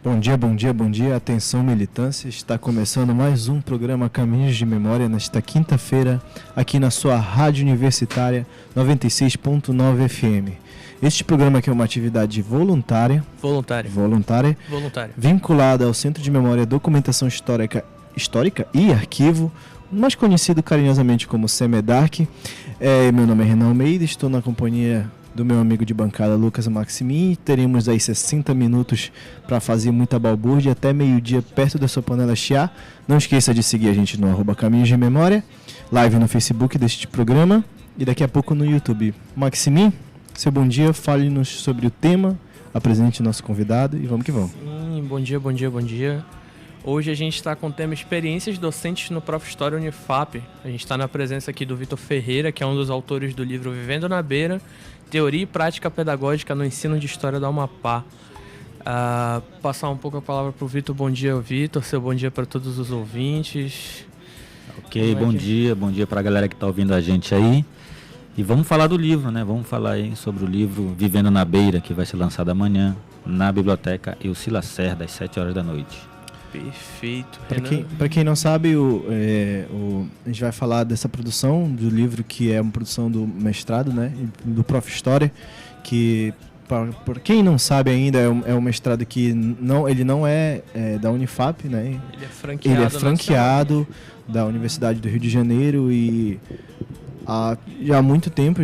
Bom dia, bom dia, bom dia. Atenção, militância. Está começando mais um programa Caminhos de Memória nesta quinta-feira, aqui na sua Rádio Universitária 96.9 FM. Este programa aqui é uma atividade voluntária, vinculada ao Centro de Memória e Documentação Histórica e Arquivo, mais conhecido carinhosamente como CEMEDARC. Meu nome é Renan Almeida, estou na companhia do meu amigo de bancada Lucas Maximin. Teremos aí 60 minutos para fazer muita balbúrdia até meio-dia, perto da sua panela chiar. Não esqueça de seguir a gente no @Caminhos de Memória, live no Facebook deste programa e daqui a pouco no YouTube. Maximin, seu bom dia, fale-nos sobre o tema, apresente nosso convidado e vamos que vamos. Sim, bom dia. Hoje a gente está com o tema Experiências Docentes no Prof. História Unifap. A gente está na presença aqui do Vitor Ferreira, que é um dos autores do livro Vivendo na Beira, Teoria e Prática Pedagógica no Ensino de História do Amapá. Passar um pouco a palavra para o Vitor. Bom dia, Vitor. Seu bom dia para todos os ouvintes. Ok, bom dia para a galera que está ouvindo a gente aí. E vamos falar do livro, né? Vamos falar aí sobre o livro Vivendo na Beira, que vai ser lançado amanhã na Biblioteca Euci Lacerda, às 7 horas da noite. Perfeito. Para quem não sabe, a gente vai falar dessa produção do livro, que é uma produção do mestrado, né, do Prof. História, que, por quem não sabe ainda, é um mestrado que ele não é da Unifap, né? Ele é franqueado da Universidade do Rio de Janeiro e já há muito tempo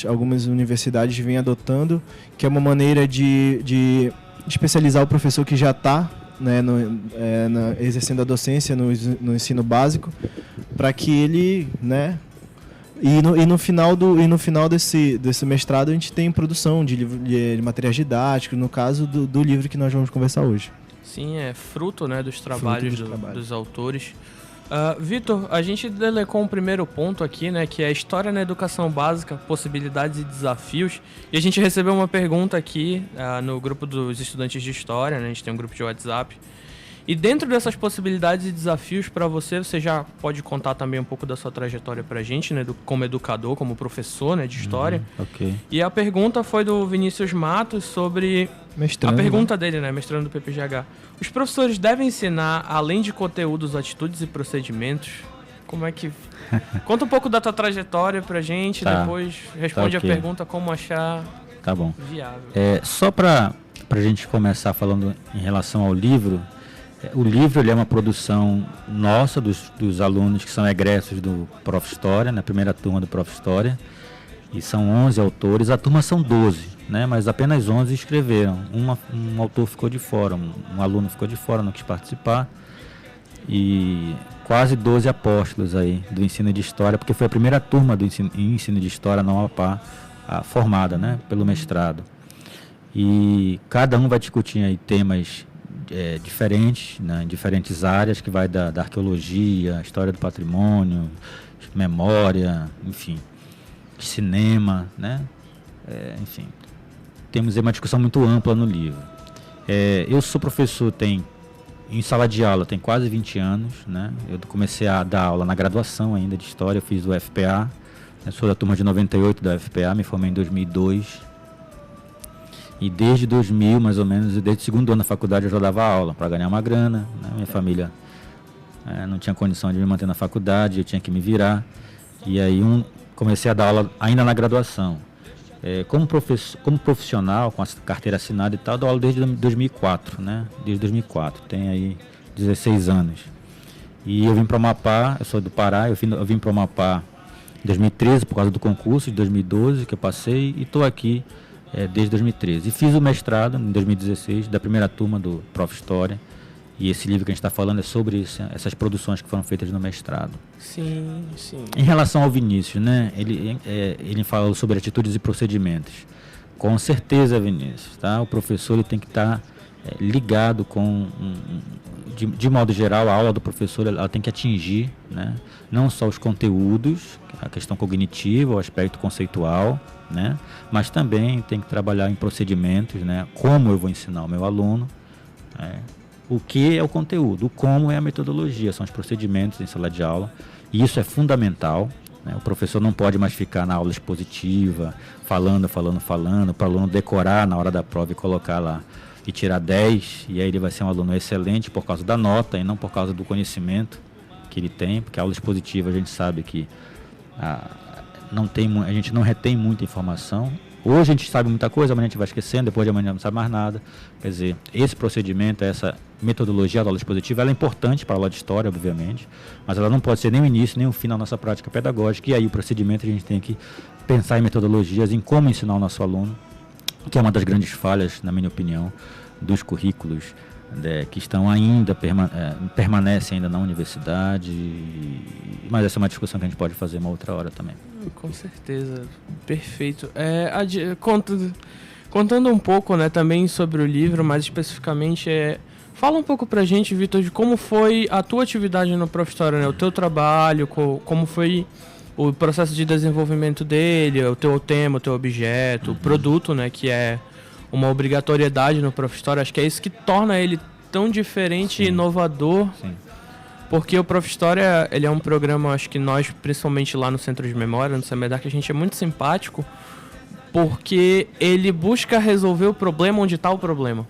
algumas universidades vêm adotando, que é uma maneira de especializar o professor que já está, né, exercendo a docência no ensino básico, para que ele, né, e no final desse mestrado a gente tem produção de materiais didáticos, no caso do livro que nós vamos conversar hoje. Sim, é fruto, né, dos trabalhos dos autores. Vitor, a gente delecou um primeiro ponto aqui, né, que é a História na Educação Básica, Possibilidades e Desafios. E a gente recebeu uma pergunta aqui no grupo dos estudantes de História, né, a gente tem um grupo de WhatsApp. E dentro dessas possibilidades e desafios para você já pode contar também um pouco da sua trajetória para a gente, né, como educador, como professor, né, de História. Ok. E a pergunta foi do Vinícius Matos sobre... Mestrando, a pergunta dele, né, mestrando do PPGH. Os professores devem ensinar, além de conteúdos, atitudes e procedimentos? Como é que... Conta um pouco da tua trajetória pra gente, depois responde ok. a pergunta como achar viável. Só pra gente começar falando em relação ao livro, o livro ele é uma produção nossa, dos alunos que são egressos do Prof. História, na primeira turma do Prof. História, e são 11 autores, a turma são 12, né, mas apenas 11 escreveram, um autor ficou de fora, um aluno ficou de fora, não quis participar, e quase 12 apóstolos aí do ensino de História, porque foi a primeira turma do ensino de História na UAPA, formada, né, pelo mestrado, e cada um vai discutir aí temas diferentes, né, em diferentes áreas, que vai da arqueologia, história do patrimônio, memória, enfim, cinema, né, enfim, temos aí uma discussão muito ampla no livro. Eu sou professor, em sala de aula, tem quase 20 anos, né, eu comecei a dar aula na graduação ainda de História, eu fiz o FPA, sou da turma de 98 da FPA, me formei em 2002, e desde 2000, mais ou menos, desde o segundo ano da faculdade eu já dava aula para ganhar uma grana, né? Minha família não tinha condição de me manter na faculdade, eu tinha que me virar. E aí comecei a dar aula ainda na graduação. Como profissional, com a carteira assinada e tal, dou aula desde 2004, né? Desde 2004, tem aí 16 anos. E eu vim para o Amapá, eu sou do Pará, eu vim para o Amapá em 2013 por causa do concurso de 2012 que eu passei e estou aqui desde 2013. E fiz o mestrado em 2016, da primeira turma do Prof. História. E esse livro que a gente está falando é sobre essas produções que foram feitas no mestrado. Sim, sim. Em relação ao Vinícius, né? Ele falou sobre atitudes e procedimentos. Com certeza, Vinícius, tá? O professor ele tem que estar ligado com... De modo geral, a aula do professor ela tem que atingir, né, não só os conteúdos, a questão cognitiva, o aspecto conceitual, né, mas também tem que trabalhar em procedimentos, né, como eu vou ensinar o meu aluno, o que é o conteúdo, o como é a metodologia, são os procedimentos em sala de aula, e isso é fundamental, né, o professor não pode mais ficar na aula expositiva, falando, para o aluno decorar na hora da prova e colocar lá. e tirar 10, e aí ele vai ser um aluno excelente por causa da nota e não por causa do conhecimento que ele tem, porque a aula expositiva a gente sabe que a gente não retém muita informação. Hoje a gente sabe muita coisa, amanhã a gente vai esquecendo, depois de amanhã não sabe mais nada. Quer dizer, esse procedimento, essa metodologia da aula expositiva, ela é importante para a aula de história, obviamente, mas ela não pode ser nem o início, nem o fim da nossa prática pedagógica, e aí o procedimento a gente tem que pensar em metodologias, em como ensinar o nosso aluno, que é uma das grandes falhas, na minha opinião, dos currículos que estão ainda, permanecem ainda na universidade, mas essa é uma discussão que a gente pode fazer uma outra hora também. Com certeza, perfeito. Contando um pouco, né, também sobre o livro, mais especificamente, fala um pouco pra gente, Vitor, de como foi a tua atividade no Prof. História, né, o teu trabalho, como foi o processo de desenvolvimento dele, o teu tema, o teu objeto, o produto, né, que é uma obrigatoriedade no Prof. História. Acho que é isso que torna ele tão diferente e inovador. Sim. Porque o Prof. História, ele é um programa, acho que nós, principalmente lá no Centro de Memória, no CEMEDAC, a gente é muito simpático, porque ele busca resolver o problema onde está o problema.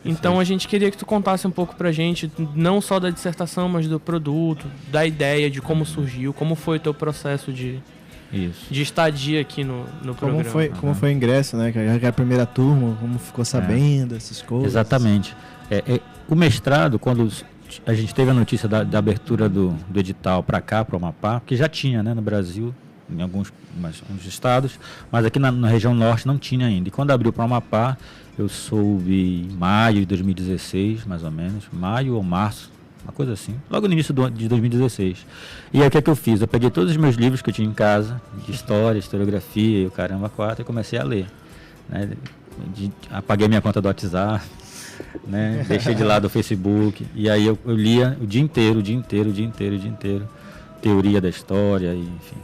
Então a gente queria que tu contasse um pouco pra gente, não só da dissertação, mas do produto, da ideia, de como surgiu, como foi o teu processo de estadia aqui no programa. Como foi o ingresso, né? Que é a primeira turma, como ficou sabendo essas coisas. Exatamente. O mestrado, quando a gente teve a notícia da abertura do edital para cá, para o Amapá, que já tinha, né, no Brasil, em alguns estados, mas aqui na região norte não tinha ainda. E quando abriu para o Amapá, eu soube em maio de 2016, mais ou menos, maio ou março, uma coisa assim, logo no início de 2016. E aí o que é que eu fiz? Eu peguei todos os meus livros que eu tinha em casa, de história, historiografia e o caramba 4, e comecei a ler. Né? Apaguei minha conta do WhatsApp, né? Deixei de lado o Facebook, e aí eu lia o dia inteiro, teoria da história, enfim.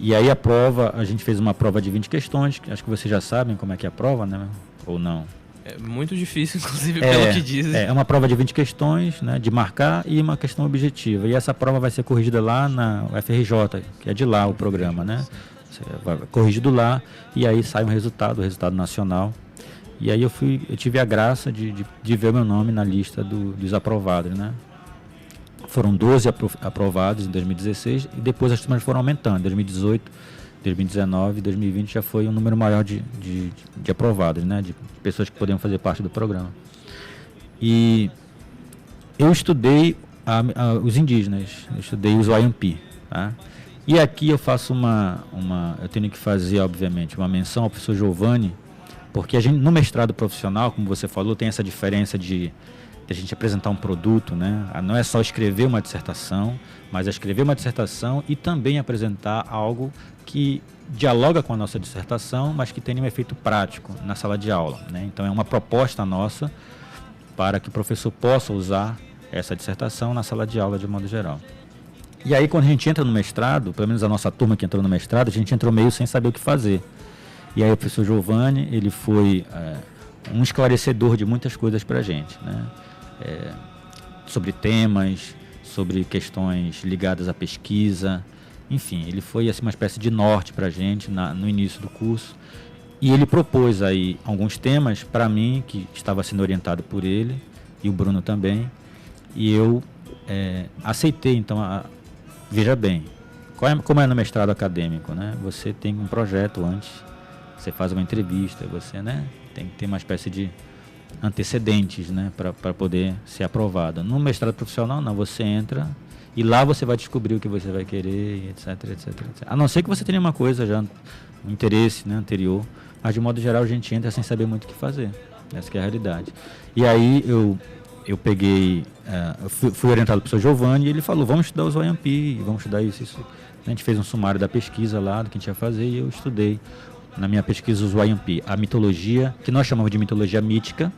E aí a gente fez uma prova de 20 questões, acho que vocês já sabem como é que é a prova, né? Ou não? É muito difícil, inclusive, pelo que dizem. É uma prova de 20 questões, né, de marcar, e uma questão objetiva. E essa prova vai ser corrigida lá na UFRJ, que é de lá o programa, né? Vai corrigido lá, e aí sai o resultado nacional. E aí eu tive a graça de ver meu nome na lista dos aprovados, né? Foram 12 aprovados em 2016, e depois as turmas foram aumentando. Em 2018, 2019, 2020 já foi um número maior de aprovados, né? De pessoas que poderiam fazer parte do programa. E eu estudei os indígenas, eu estudei os Wayampi, tá? E aqui eu faço eu tenho que fazer, obviamente, uma menção ao professor Giovanni, porque a gente, no mestrado profissional, como você falou, tem essa diferença de a gente apresentar um produto, né? Não é só escrever uma dissertação, mas é escrever uma dissertação e também apresentar algo que dialoga com a nossa dissertação, mas que tenha um efeito prático na sala de aula, né? Então é uma proposta nossa para que o professor possa usar essa dissertação na sala de aula de modo geral. E aí quando a gente entra no mestrado, pelo menos a nossa turma que entrou no mestrado, a gente entrou meio sem saber o que fazer. E aí o professor Giovanni, ele foi um esclarecedor de muitas coisas para a gente, né? Sobre temas, sobre questões ligadas à pesquisa, enfim, ele foi assim, uma espécie de norte para a gente no início do curso, e ele propôs aí alguns temas para mim, que estava sendo orientado por ele, e o Bruno também, e eu aceitei. Então, veja bem, como é no mestrado acadêmico, né? Você tem um projeto antes, você faz uma entrevista, você, né, tem que ter uma espécie de antecedentes, né, para poder ser aprovado. No mestrado profissional não, você entra e lá você vai descobrir o que você vai querer, etc, etc, etc. A não ser que você tenha uma coisa já, um interesse, né, anterior, mas de modo geral a gente entra sem saber muito o que fazer. Essa que é a realidade. E aí eu peguei, fui orientado pelo professor Giovanni, e ele falou, vamos estudar os Wayampi, vamos estudar isso. A gente fez um sumário da pesquisa lá, do que a gente ia fazer, e eu estudei na minha pesquisa os Wayampi, a mitologia, que nós chamamos de mitologia mítica,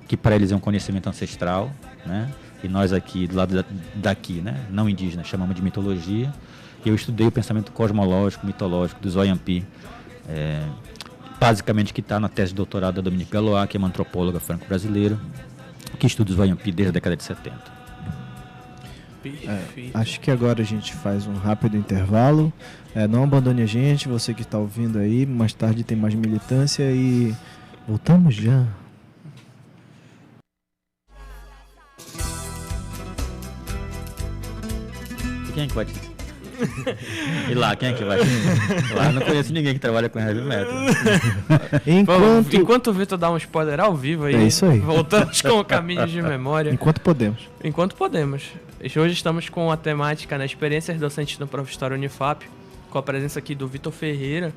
que para eles é um conhecimento ancestral, né? E nós aqui, do lado daqui, né, não indígenas, chamamos de mitologia. E eu estudei o pensamento cosmológico, mitológico dos Wayampi, basicamente que está na tese de doutorado da Dominique Galois, que é uma antropóloga franco-brasileira, que estuda os Wayampi desde a década de 70. Acho que agora a gente faz um rápido intervalo. Não abandone a gente, você que está ouvindo aí, mais tarde tem mais militância e voltamos já. quem é que vai te... E lá, quem é que vai? Lá eu não conheço ninguém que trabalha com heavy metal. Enquanto o Vitor dá um spoiler ao vivo aí, é isso aí. Voltamos com o Caminhos de Memória. Enquanto podemos. Enquanto podemos. Hoje estamos com a temática, né, Experiências Docentes no Prof. História Unifap, com a presença aqui do Vitor Ferreira,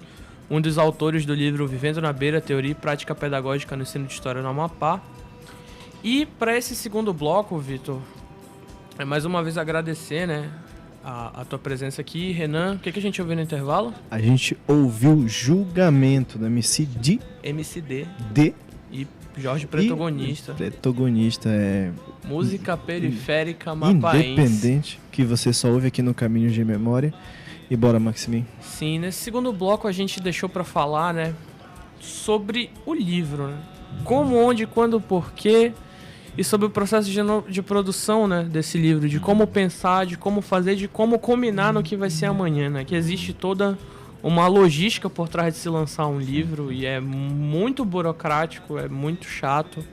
um dos autores do livro Vivendo na Beira, Teoria e Prática Pedagógica no Ensino de História no Amapá. E para esse segundo bloco, Vitor, mais uma vez agradecer, né, a tua presença aqui. Renan, o que a gente ouviu no intervalo? A gente ouviu Julgamento do MCD. E Jorge Protagonista. Protagonista é... Música periférica mapaense. Independente, que você só ouve aqui no Caminhos de Memória. E bora, Maximin. Sim, nesse segundo bloco a gente deixou pra falar, né, sobre o livro, né? Como, onde, quando, porquê, e sobre o processo de produção, né, desse livro, de como pensar, de como fazer, de como combinar no que vai ser amanhã, né? Que existe toda uma logística por trás de se lançar um livro e é muito burocrático, é muito chato.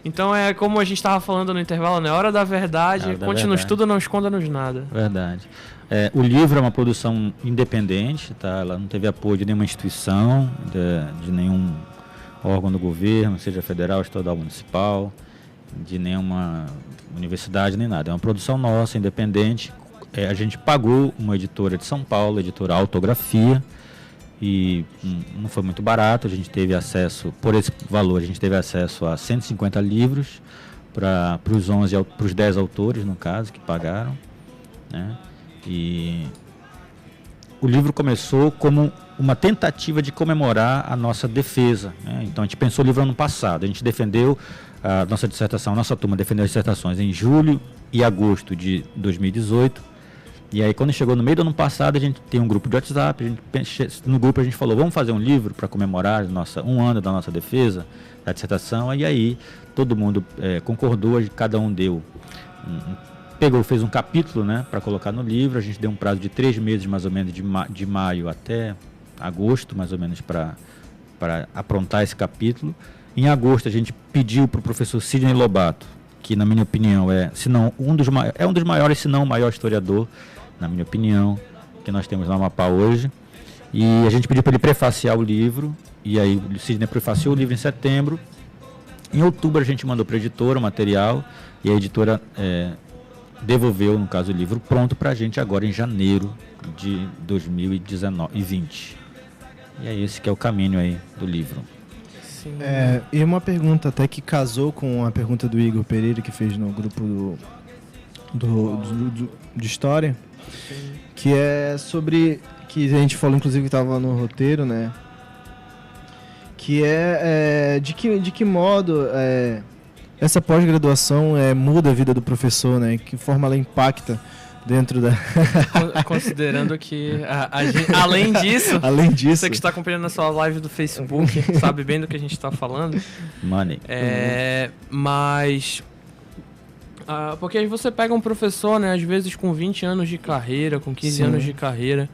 Então é como a gente estava falando no intervalo, né? Hora da verdade, conte-nos tudo, não esconda-nos nada. Verdade. O livro é uma produção independente, tá? Ela não teve apoio de nenhuma instituição, de nenhum órgão do governo, seja federal, estadual, municipal, de nenhuma universidade, nem nada. É uma produção nossa, independente. A gente pagou uma editora de São Paulo, a editora Autografia, e não foi muito barato. A gente teve acesso, por esse valor, a gente teve acesso a 150 livros para os 10 autores, no caso, que pagaram, né? E o livro começou como uma tentativa de comemorar a nossa defesa, né? Então a gente pensou o livro ano passado, a gente defendeu a nossa dissertação, a nossa turma defendeu as dissertações em julho e agosto de 2018, e aí quando chegou no meio do ano passado a gente tem um grupo de WhatsApp, no grupo a gente falou, vamos fazer um livro para comemorar um ano da nossa defesa, da dissertação, e aí todo mundo concordou, cada um deu fez um capítulo, né, para colocar no livro. A gente deu um prazo de 3 meses mais ou menos, de maio até agosto mais ou menos, para aprontar esse capítulo. Em agosto a gente pediu para o professor Sidney Lobato, que na minha opinião é um dos maiores, se não o maior historiador, na minha opinião, que nós temos no Amapá hoje, e a gente pediu para ele prefaciar o livro, e aí o Sidney prefaciou o livro em setembro. Em outubro a gente mandou para a editora o material, e a editora devolveu, no caso, o livro pronto para a gente agora em janeiro de 2020. E é esse que é o caminho aí do livro. Sim. E uma pergunta até que casou com a pergunta do Igor Pereira, que fez no grupo de História. Sim. Que é sobre, que a gente falou inclusive que estava no roteiro, né? Que de que modo essa pós-graduação muda a vida do professor, né? Que forma ela impacta dentro da... Considerando que, além disso, você que está acompanhando na sua live do Facebook, sabe bem do que a gente está falando. Money. Mas... porque aí você pega um professor, né, às vezes com 20 anos de carreira, com 15 anos de carreira,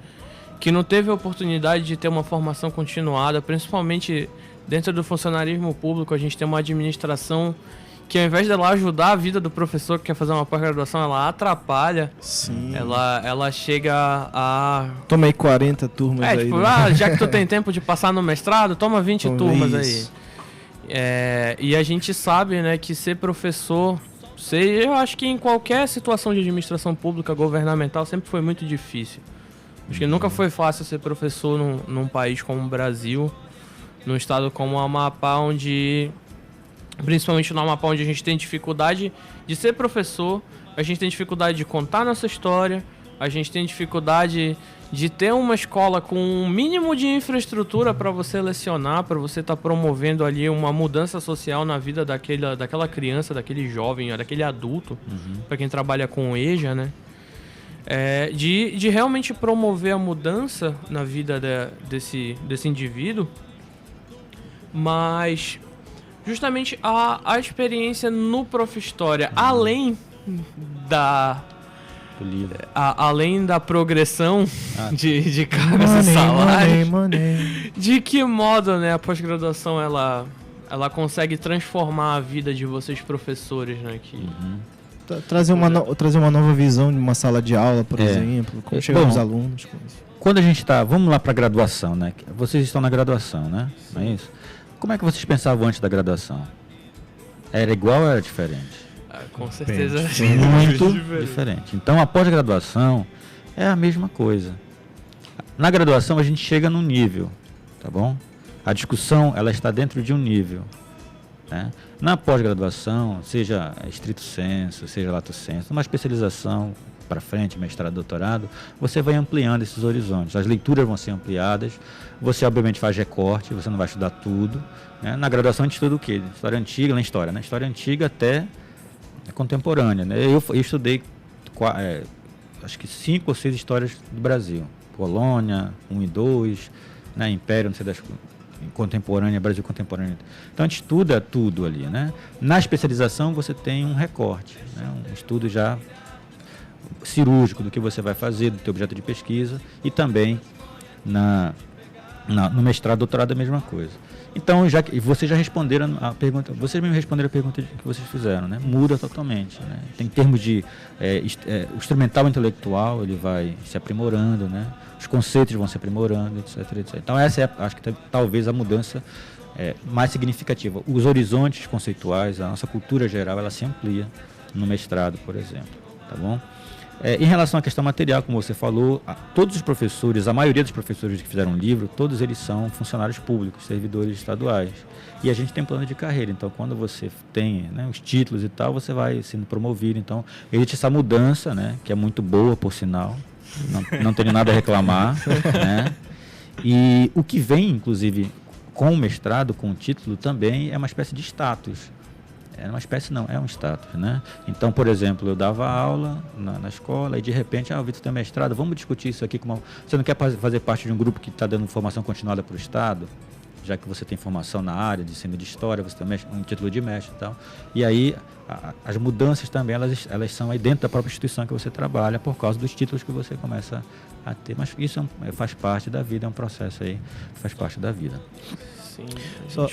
que não teve a oportunidade de ter uma formação continuada, principalmente dentro do funcionarismo público. A gente tem uma administração que, ao invés dela ajudar a vida do professor que quer fazer uma pós-graduação, ela atrapalha. Sim. Ela chega a... Toma aí 40 turmas aí. Tipo, já que tu tem tempo de passar no mestrado, toma 20 turmas aí. E a gente sabe, né, que ser professor... Eu acho que em qualquer situação de administração pública, governamental, sempre foi muito difícil. Acho que nunca foi fácil ser professor num país como o Brasil, num estado como o Amapá, principalmente no Amapá, onde a gente tem dificuldade de ser professor, a gente tem dificuldade de contar nossa história, a gente tem dificuldade de ter uma escola com um mínimo de infraestrutura para você lecionar, para você estar promovendo ali uma mudança social na vida daquela criança, daquele jovem, daquele adulto, para quem trabalha com EJA, né? De realmente promover a mudança na vida desse indivíduo, mas justamente a experiência no Prof. História, além da progressão de cargos e salários, de que modo, né, a pós-graduação ela consegue transformar a vida de vocês professores, né? Trazer uma nova visão de uma sala de aula, por exemplo, como chegar os alunos. Quando a gente está... Vamos lá para a graduação, né? Vocês estão na graduação, né? Não é isso? Como é que vocês pensavam antes da graduação? Era igual ou era diferente? Com certeza. Muito diferente. Então, a pós-graduação é a mesma coisa. Na graduação, a gente chega num nível, tá bom? A discussão, ela está dentro de um nível. Né? Na pós-graduação, seja estrito sensu, seja lato sensu, uma especialização para frente, mestrado, doutorado, você vai ampliando esses horizontes. As leituras vão ser ampliadas, você obviamente faz recorte, você não vai estudar tudo. Né? Na graduação a gente estuda o quê? História antiga, na história, né? História antiga até contemporânea. Né? Eu estudei, acho que 5 ou 6 histórias do Brasil. Polônia, 1 e 2, né? Império, não sei das contemporânea, Brasil contemporâneo. Então a gente estuda tudo ali, né? Na especialização você tem um recorte, né? Um estudo já cirúrgico do que você vai fazer, do teu objeto de pesquisa, e também no mestrado, doutorado é a mesma coisa. Então, vocês já responderam a pergunta, vocês mesmo responderam a pergunta que vocês fizeram, né? Muda totalmente, né? Tem termos de o instrumental intelectual, ele vai se aprimorando, né? Os conceitos vão se aprimorando, etc, etc. Então essa acho que talvez a mudança mais significativa. Os horizontes conceituais, a nossa cultura geral, ela se amplia no mestrado, por exemplo, tá bom? Em relação à questão material, como você falou, todos os professores, a maioria dos professores que fizeram o livro, todos eles são funcionários públicos, servidores estaduais. E a gente tem plano de carreira, então quando você tem, né, os títulos e tal, você vai sendo promovido. Então existe essa mudança, né, que é muito boa, por sinal, não tenho nada a reclamar. Né? E o que vem, inclusive, com o mestrado, com o título, também é uma espécie de status. É uma espécie não, é um status, né? Então, por exemplo, eu dava aula na escola e de repente, o Vitor tem mestrado, vamos discutir isso aqui. Você não quer fazer parte de um grupo que está dando formação continuada para o Estado? Já que você tem formação na área de ensino de história, você tem um título de mestre e tal. E aí, as mudanças também, elas são aí dentro da própria instituição que você trabalha por causa dos títulos que você começa a ter. Mas isso faz parte da vida, é um processo aí, faz parte da vida. Sim,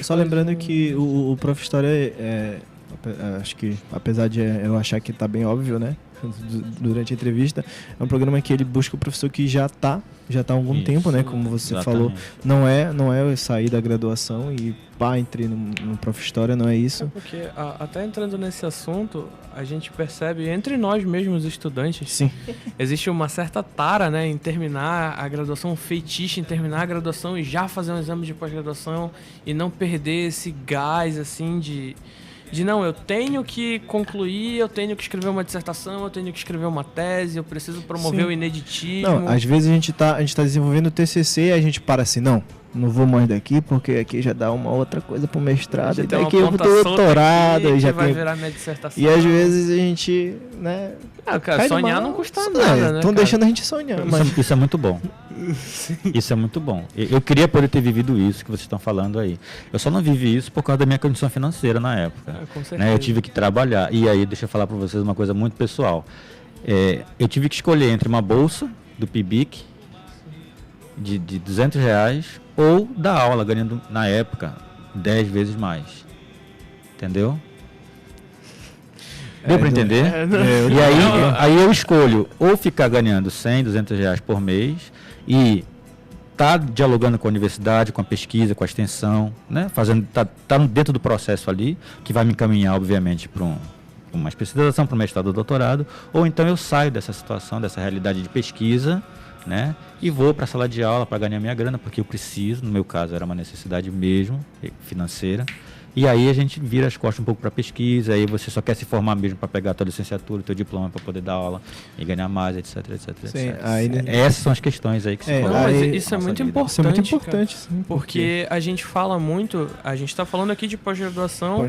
só lembrando que o Prof. História acho que, apesar de eu achar que está bem óbvio, né, durante a entrevista, é um programa que ele busca o professor que já está há algum tempo, né, como você falou, não é sair da graduação e entre no Prof. História, não é isso. Porque até entrando nesse assunto, a gente percebe entre nós mesmos estudantes, sim, existe uma certa tara, né, em terminar a graduação, um fetiche em terminar a graduação e já fazer um exame de pós-graduação e não perder esse gás assim de não, eu tenho que concluir, eu tenho que escrever uma dissertação, eu tenho que escrever uma tese, eu preciso promover o ineditismo. Não, às vezes a gente tá desenvolvendo o TCC e a gente para assim, não vou mais daqui, porque aqui já dá uma outra coisa pro mestrado, e daqui eu vou ter doutorado, já vai virar minha dissertação. E às vezes a gente, né... cara, sonhar não custa nada, né? Estão deixando a gente sonhar. Isso é muito bom. Isso é muito bom. Eu queria poder ter vivido isso que vocês estão falando aí. Eu só não vivi isso por causa da minha condição financeira na época. Com certeza. Né? Eu tive que trabalhar. E aí, deixa eu falar para vocês uma coisa muito pessoal. Eu tive que escolher entre uma bolsa do PIBIC de R$200 ou dar aula, ganhando, na época, 10 vezes mais. Entendeu? Deu para entender? E aí eu escolho ou ficar ganhando R$100, R$200 por mês e tá dialogando com a universidade, com a pesquisa, com a extensão, né? Tá dentro do processo ali, que vai me encaminhar, obviamente, para uma especialização, para um mestrado ou doutorado, ou então eu saio dessa situação, dessa realidade de pesquisa, né? E vou para a sala de aula para ganhar minha grana, porque eu preciso, no meu caso era uma necessidade mesmo, financeira. E aí a gente vira as costas um pouco para a pesquisa, aí você só quer se formar mesmo para pegar a tua licenciatura, o teu diploma para poder dar aula e ganhar mais, etc, etc, sim, etc. Aí, essas são as questões aí que se colocam. Mas isso é muito importante. Isso é muito importante, sim, porque a gente fala muito, a gente está falando aqui de pós-graduação,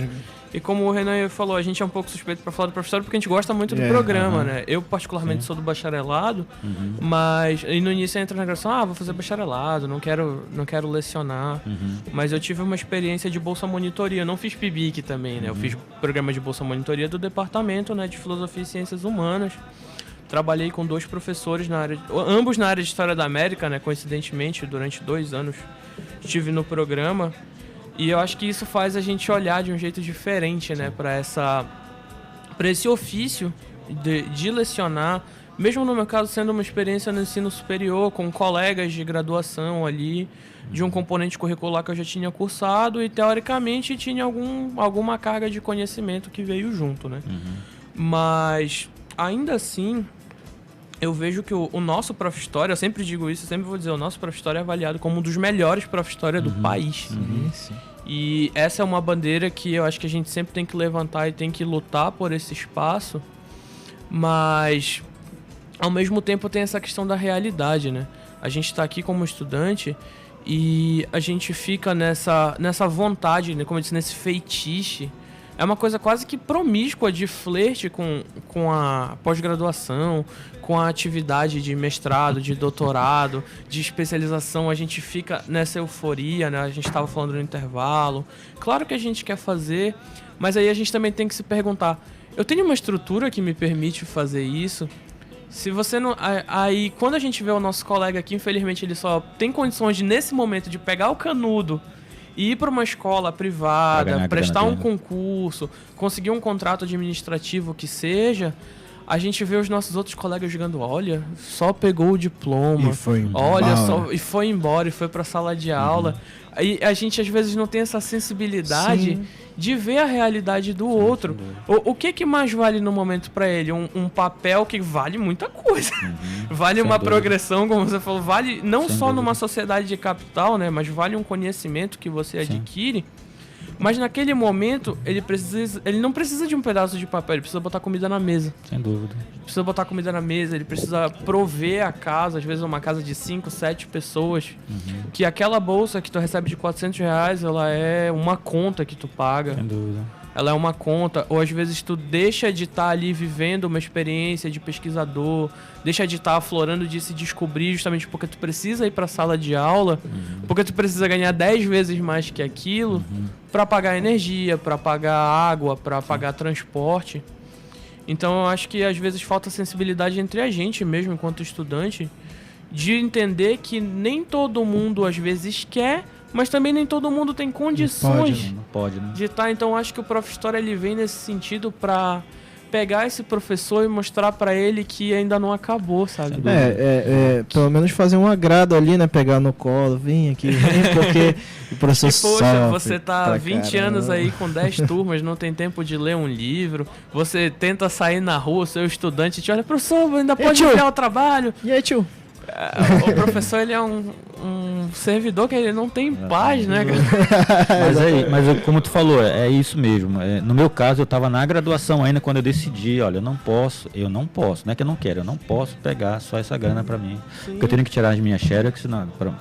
e como o Renan falou, a gente é um pouco suspeito para falar do professor porque a gente gosta muito do programa, né? Eu particularmente sou do bacharelado, mas e no início entra na graduação, vou fazer bacharelado, não quero lecionar, mas eu tive uma experiência de bolsa monitoria, eu não fiz PIBIC também, né? Eu fiz programa de bolsa monitoria do departamento, né, de Filosofia e Ciências Humanas. Trabalhei com 2 professores ambos na área de História da América, né? Coincidentemente, durante 2 anos estive no programa. E eu acho que isso faz a gente olhar de um jeito diferente, né, para para esse ofício de lecionar, mesmo no meu caso sendo uma experiência no ensino superior, com colegas de graduação ali, de um componente curricular que eu já tinha cursado e teoricamente tinha alguma carga de conhecimento que veio junto, né? Mas ainda assim, eu vejo que o nosso Prof. História, eu sempre digo isso, eu sempre vou dizer, o nosso Prof. História é avaliado como um dos melhores Prof. História do país. Sim. E essa é uma bandeira que eu acho que a gente sempre tem que levantar e tem que lutar por esse espaço, mas ao mesmo tempo tem essa questão da realidade, né? A gente está aqui como estudante e a gente fica nessa vontade, né? Como eu disse, nesse feitiço. É uma coisa quase que promíscua de flerte com a pós-graduação, com a atividade de mestrado, de doutorado, de especialização. A gente fica nessa euforia, né? A gente estava falando no intervalo. Claro que a gente quer fazer, mas aí a gente também tem que se perguntar, eu tenho uma estrutura que me permite fazer isso? Se você não... Aí, quando a gente vê o nosso colega aqui, infelizmente ele só tem condições de, nesse momento, de pegar o canudo e ir para uma escola privada, prestar um concurso, conseguir um contrato administrativo que seja, a gente vê os nossos outros colegas jogando, olha, só pegou o diploma, e foi olha só, e foi embora, e foi para a sala de aula. E a gente às vezes não tem essa sensibilidade de ver a realidade do outro. O que mais vale no momento para ele? Um papel que vale muita coisa. Vale uma progressão, como você falou, vale não só numa sociedade de capital, né, mas vale um conhecimento que você adquire. Mas naquele momento, ele não precisa de um pedaço de papel, ele precisa botar comida na mesa. Sem dúvida. Precisa botar comida na mesa, ele precisa prover a casa, às vezes uma casa de 5, 7 pessoas, que aquela bolsa que tu recebe de R$400, ela é uma conta que tu paga. Sem dúvida. Ela é uma conta, ou às vezes tu deixa de estar ali vivendo uma experiência de pesquisador, deixa de estar aflorando de se descobrir justamente porque tu precisa ir para a sala de aula, porque tu precisa ganhar 10 vezes mais que aquilo para pagar energia, para pagar água, para pagar transporte. Então eu acho que às vezes falta sensibilidade entre a gente mesmo, enquanto estudante, de entender que nem todo mundo às vezes quer, mas também nem todo mundo tem condições não pode, né? de estar. Então acho que o Prof. História ele vem nesse sentido para pegar esse professor e mostrar para ele que ainda não acabou, sabe? Pelo menos fazer um agrado ali, né? Pegar no colo, vem aqui, porque o professor poxa, você tá 20 anos aí com 10 turmas, não tem tempo de ler um livro, você tenta sair na rua, seu estudante te olha, professor, ainda pode enviar o trabalho. E aí, tio? O professor, ele é um servidor que ele não tem paz, né, cara? Mas como tu falou, é isso mesmo. No meu caso, eu estava na graduação ainda quando eu decidi, olha, eu não posso, não é que eu não quero, eu não posso pegar só essa grana para mim. Sim. Porque eu tenho que tirar as minhas xerox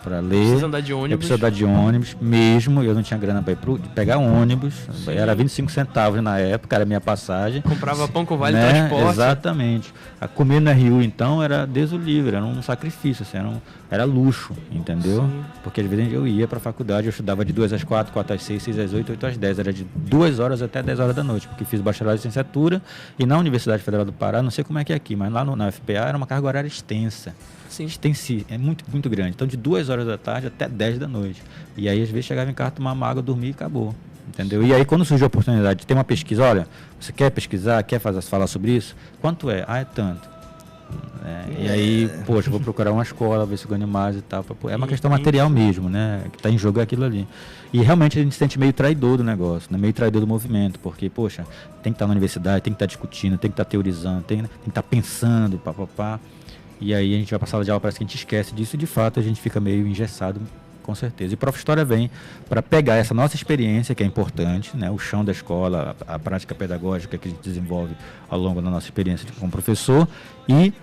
para ler. Precisa andar de ônibus. Eu preciso andar de ônibus, mesmo, eu não tinha grana para pegar ônibus. Sim. Era 25 centavos na época, era a minha passagem. Comprava pão com vale transporte. Exatamente. A comida na RU, então, era Deus o livre, era um sacrifício, assim, era luxo, entendeu? Sim. Porque às vezes eu ia para a faculdade, eu estudava de 2 às 4, 4 às 6, 6 às 8, 8 às 10, era de 2 horas até 10 horas da noite, porque fiz bacharelado de licenciatura e na Universidade Federal do Pará, não sei como é que é aqui, mas lá na FPA era uma carga horária extensa. Sim. É muito, muito grande. Então de 2 horas da tarde até 10 da noite. E aí às vezes chegava em casa, tomar uma água, dormir e acabou. Entendeu? E aí quando surgiu a oportunidade de ter uma pesquisa, olha, você quer pesquisar, quer falar sobre isso? Quanto é? É tanto. E aí, poxa, eu vou procurar uma escola, ver se eu ganho mais e tal. É uma questão material mesmo, né? Que está em jogo aquilo ali. E realmente a gente se sente meio traidor do negócio, né? Meio traidor do movimento, porque, poxa, tem que estar na universidade, tem que estar discutindo, tem que estar teorizando, tem que estar pensando, papapá. E aí a gente vai para a sala de aula, parece que a gente esquece disso e de fato a gente fica meio engessado, com certeza. E Prof. História vem para pegar essa nossa experiência, que é importante, né? O chão da escola, a prática pedagógica que a gente desenvolve ao longo da nossa experiência como professor, e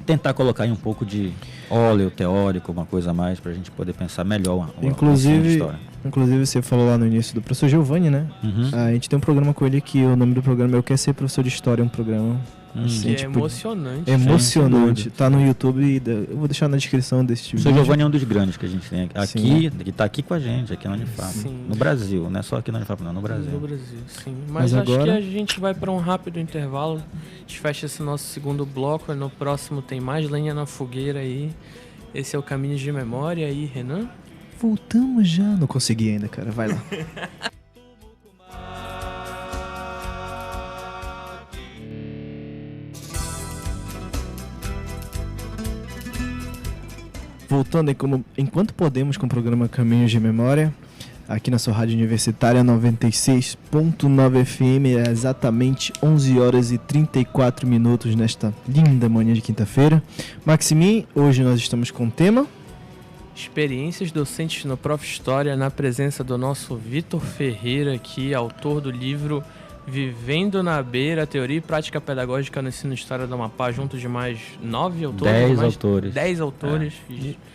tentar colocar aí um pouco de óleo teórico, uma coisa a mais, para a gente poder pensar melhor a história. Inclusive, você falou lá no início do professor Giovanni, né? A gente tem um programa com ele que o nome do programa é Eu Quero Ser Professor de História, um programa assim, que é emocionante. Emocionante. Tá no YouTube, eu vou deixar na descrição desse vídeo. O Giovanni é um dos grandes que a gente tem aqui, que tá aqui com a gente, aqui na Unifap. No Brasil, não é só aqui na Unifap, não, no Brasil. No Brasil, sim. Mas acho que a gente vai para um rápido intervalo. A gente fecha esse nosso segundo bloco, no próximo tem mais lenha na fogueira aí. Esse é o Caminhos de Memória aí, Renan. Voltamos já. Não consegui ainda, cara. Vai lá. voltando enquanto podemos com o programa Caminhos de Memória, aqui na sua rádio universitária 96.9 FM, é exatamente 11 horas e 34 minutos nesta linda manhã de quinta-feira. Maximin, hoje nós estamos com o tema... Experiências docentes no Prof. História, na presença do nosso Vitor Ferreira, aqui, autor do livro Vivendo na Beira, Teoria e Prática Pedagógica no Ensino História do Amapá, junto de mais 9 autores. 10 autores.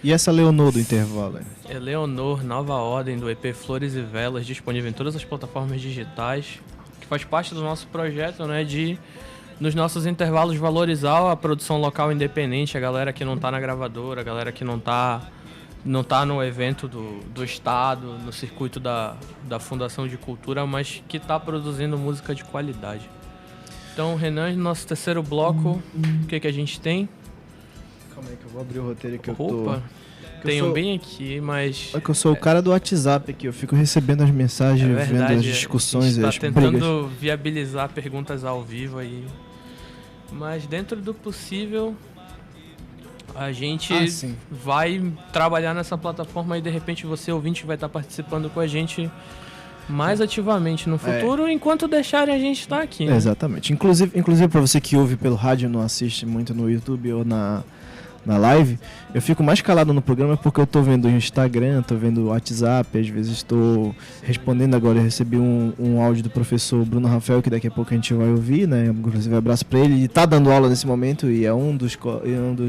E essa Leonor do intervalo? É Leonor, Nova Ordem, do EP Flores e Velas, disponível em todas as plataformas digitais, que faz parte do nosso projeto, né, de, nos nossos intervalos, valorizar a produção local independente, a galera que não está na gravadora, a galera que não tá no evento do Estado, no circuito da Fundação de Cultura, mas que está produzindo música de qualidade. Então, Renan, nosso terceiro bloco, o que a gente tem? Calma aí que eu vou abrir o roteiro que Tenho bem aqui, mas... É que eu sou o cara do WhatsApp aqui, eu fico recebendo as mensagens, vendo as discussões e as brigas. A gente tá tentando viabilizar perguntas ao vivo aí. Mas dentro do possível... A gente vai trabalhar nessa plataforma e de repente você, ouvinte, vai estar participando com a gente mais ativamente no futuro, enquanto deixarem a gente estar aqui. Né? Exatamente. Inclusive para você que ouve pelo rádio, não assiste muito no YouTube ou na live, eu fico mais calado no programa porque eu tô vendo o Instagram, tô vendo o WhatsApp, às vezes estou respondendo. Agora eu recebi um áudio do professor Bruno Rafael, que daqui a pouco a gente vai ouvir, né? Inclusive, abraço para ele. Ele tá dando aula nesse momento e é um dos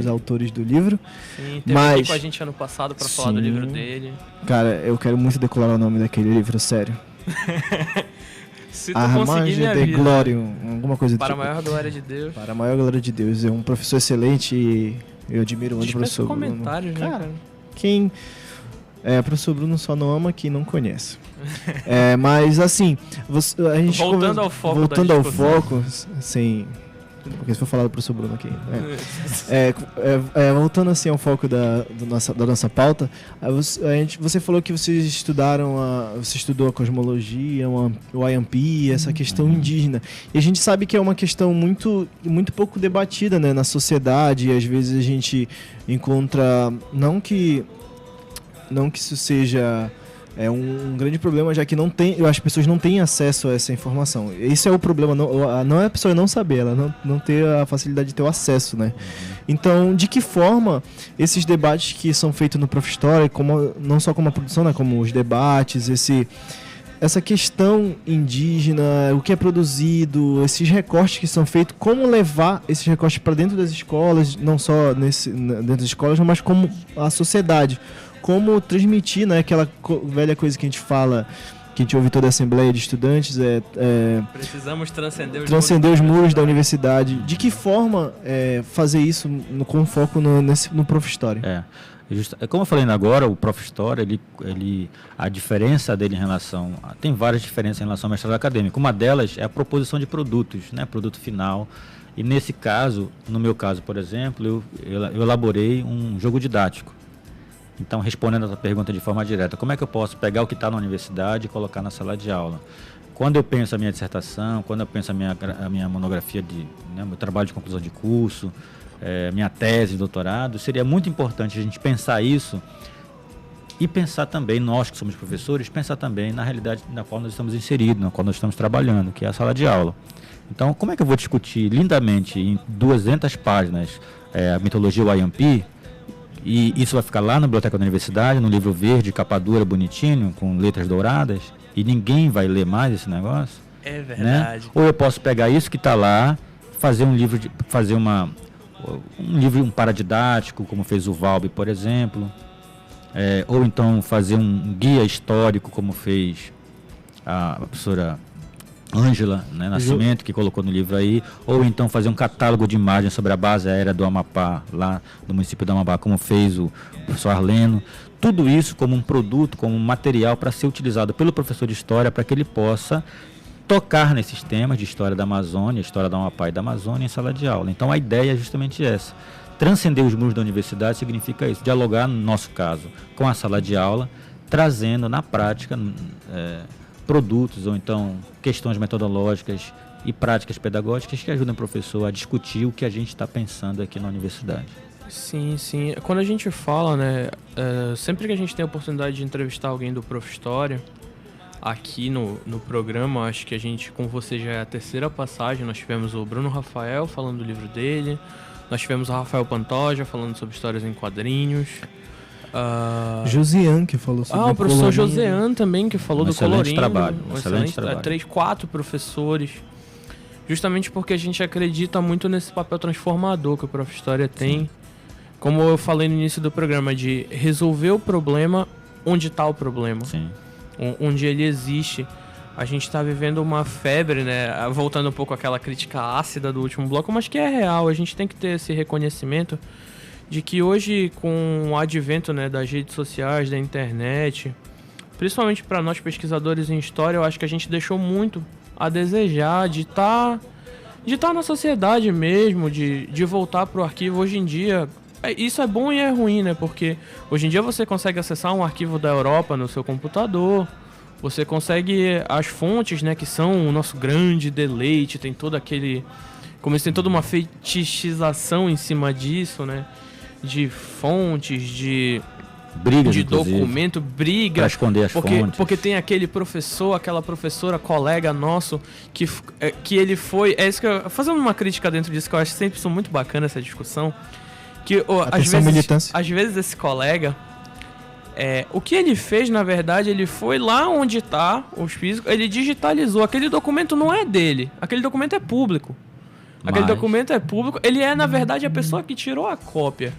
autores do livro. Sim, teve aqui com a gente ano passado para falar do livro dele. Cara, eu quero muito decorar o nome daquele livro, sério. Se tu conseguir, me avisa. Glória, alguma coisa Para a maior glória de Deus. Para a maior glória de Deus. É um professor excelente e eu admiro muito o professor Bruno. Comentários, né, cara? O professor Bruno só não ama quem não conhece. Mas assim, a gente voltando ao foco, sim, porque se for falar do professor Bruno aqui. Voltando assim ao foco da nossa pauta, você falou que você estudou a cosmologia, o IAMP, essa questão indígena. E a gente sabe que é uma questão muito, muito pouco debatida, né, na sociedade, e às vezes a gente encontra, não que isso seja um grande problema, já que as pessoas não têm acesso a essa informação. Esse é o problema, não é a pessoa não saber, ela não ter a facilidade de ter o acesso, né? Então, de que forma esses debates que são feitos no Prof. História, não só como a produção, né, como os debates, essa questão indígena, o que é produzido, esses recortes que são feitos, como levar esses recortes para dentro das escolas, não só dentro das escolas, mas como a sociedade. Como transmitir, né, aquela velha coisa que a gente fala, que a gente ouve toda a Assembleia de Estudantes, precisamos transcender os muros da universidade. De que forma fazer isso com foco no Prof. História? Como eu falei agora, o Prof. História, a diferença dele em relação... Tem várias diferenças em relação ao mestrado acadêmico. Uma delas é a proposição de produtos, né, produto final. E nesse caso, no meu caso, por exemplo, eu elaborei um jogo didático. Então, respondendo a tua pergunta de forma direta, como é que eu posso pegar o que está na universidade e colocar na sala de aula? Quando eu penso a minha dissertação, quando eu penso a minha monografia, meu trabalho de conclusão de curso, minha tese de doutorado, seria muito importante a gente pensar isso e pensar também, nós que somos professores, pensar também na realidade na qual nós estamos inseridos, na qual nós estamos trabalhando, que é a sala de aula. Então, como é que eu vou discutir lindamente em 200 páginas a mitologia IAMP? E isso vai ficar lá na biblioteca da universidade, no livro verde, capa dura, bonitinho, com letras douradas, e ninguém vai ler mais esse negócio? É verdade. Né? Ou eu posso pegar isso que está lá, fazer um livro, um paradidático, como fez o Valbe, por exemplo, ou então fazer um guia histórico, como fez a professora Ângela, né, Nascimento, que colocou no livro aí, ou então fazer um catálogo de imagens sobre a base aérea do Amapá, lá no município do Amapá, como fez o professor Arleno. Tudo isso como um produto, como um material para ser utilizado pelo professor de História, para que ele possa tocar nesses temas de história da Amazônia, história do Amapá e da Amazônia em sala de aula. Então a ideia é justamente essa. Transcender os muros da universidade significa isso, dialogar, no nosso caso, com a sala de aula, trazendo na prática produtos ou então questões metodológicas e práticas pedagógicas que ajudam o professor a discutir o que a gente está pensando aqui na universidade. Sim, sim. Quando a gente fala, né, sempre que a gente tem a oportunidade de entrevistar alguém do Prof. História, aqui no programa, acho que a gente, com você, já é a terceira passagem. Nós tivemos o Bruno Rafael falando do livro dele, nós tivemos o Rafael Pantoja falando sobre histórias em quadrinhos. Josiane, que falou sobre o professor Josiane também, que falou do Colorindo. Excelente trabalho. 3, 4 professores. Justamente porque a gente acredita muito nesse papel transformador que o Prof. História tem. Sim. Como eu falei no início do programa, de resolver o problema onde está o problema. Sim. Onde ele existe. A gente está vivendo uma febre, né? Voltando um pouco àquela crítica ácida do último bloco, mas que é real. A gente tem que ter esse reconhecimento de que hoje, com o advento, né, das redes sociais, da internet, principalmente para nós pesquisadores em história, eu acho que a gente deixou muito a desejar de estar na sociedade mesmo, de voltar para o arquivo. Hoje em dia, isso é bom e é ruim, né? Porque hoje em dia você consegue acessar um arquivo da Europa no seu computador, você consegue as fontes, né, que são o nosso grande deleite, tem todo aquele... Como isso tem toda uma feitiçização em cima disso, né? De fontes, de documento, briga. Pra esconder as fontes. Porque tem aquele professor, aquela professora, colega nosso, que ele foi... É isso que eu... Fazendo uma crítica dentro disso, que eu acho sempre isso muito bacana, essa discussão. Que às vezes esse colega... o que ele fez, na verdade, ele foi lá onde está os físicos, ele digitalizou. Aquele documento não é dele, aquele documento é público. Aquele documento é público, ele é, na verdade, a pessoa que tirou a cópia.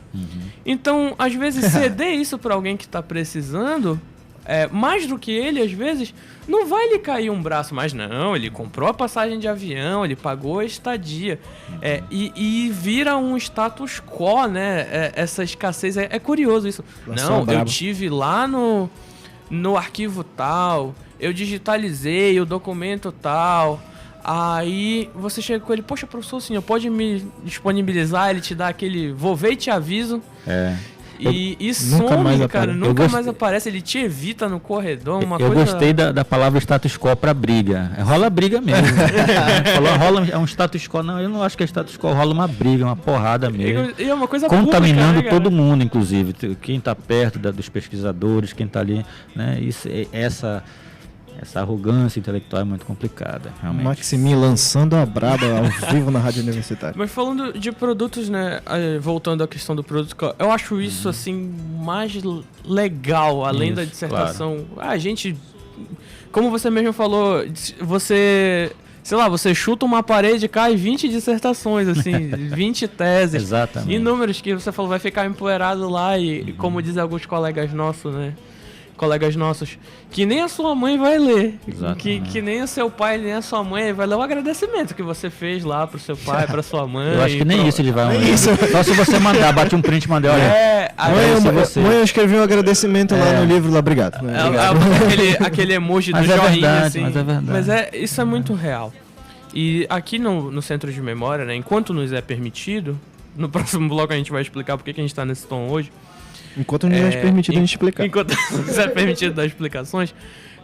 Então, às vezes, ceder isso para alguém que está precisando, mais do que ele, às vezes, não vai lhe cair um braço, mas não, ele comprou a passagem de avião, ele pagou a estadia, e vira um status quo, né? Essa escassez, é curioso isso. Não, eu tive lá no arquivo tal, eu digitalizei o documento tal... Aí você chega com ele, poxa, professor, senhor, pode me disponibilizar? Ele te dá aquele, vou ver e te aviso. E some, cara, nunca mais aparece, ele te evita no corredor, Eu gostei da palavra status quo pra briga. Rola briga mesmo. É um status quo. Não, eu não acho que é status quo, rola uma briga, uma porrada mesmo. E é uma coisa contaminando pública, né, todo mundo, inclusive. Quem tá perto dos pesquisadores, quem tá ali, né? Essa arrogância intelectual é muito complicada, realmente. Maximi lançando a braba ao vivo na rádio universitária. Mas falando de produtos, né, voltando à questão do produto, eu acho isso, assim, mais legal, além da dissertação. Claro. A gente, como você mesmo falou, você chuta uma parede e cai 20 dissertações, assim, 20 teses. Exatamente. Inúmeros que você falou, vai ficar empoeirado lá e como dizem alguns colegas nossos, que nem a sua mãe vai ler, que nem o seu pai, nem a sua mãe vai ler o agradecimento que você fez lá pro seu pai, pra sua mãe. Eu acho que nem isso ele vai ler. Só se você mandar, bate um print e mandar, olha. Mãe, eu escrevi um agradecimento lá no livro lá, obrigado. Aquele emoji do joinha, assim. Mas é verdade. Mas isso é muito real. E aqui no Centro de Memória, né, enquanto nos é permitido, no próximo bloco a gente vai explicar porque que a gente tá nesse tom hoje. Enquanto não é permitido a gente explicar. Enquanto não é permitido dar explicações,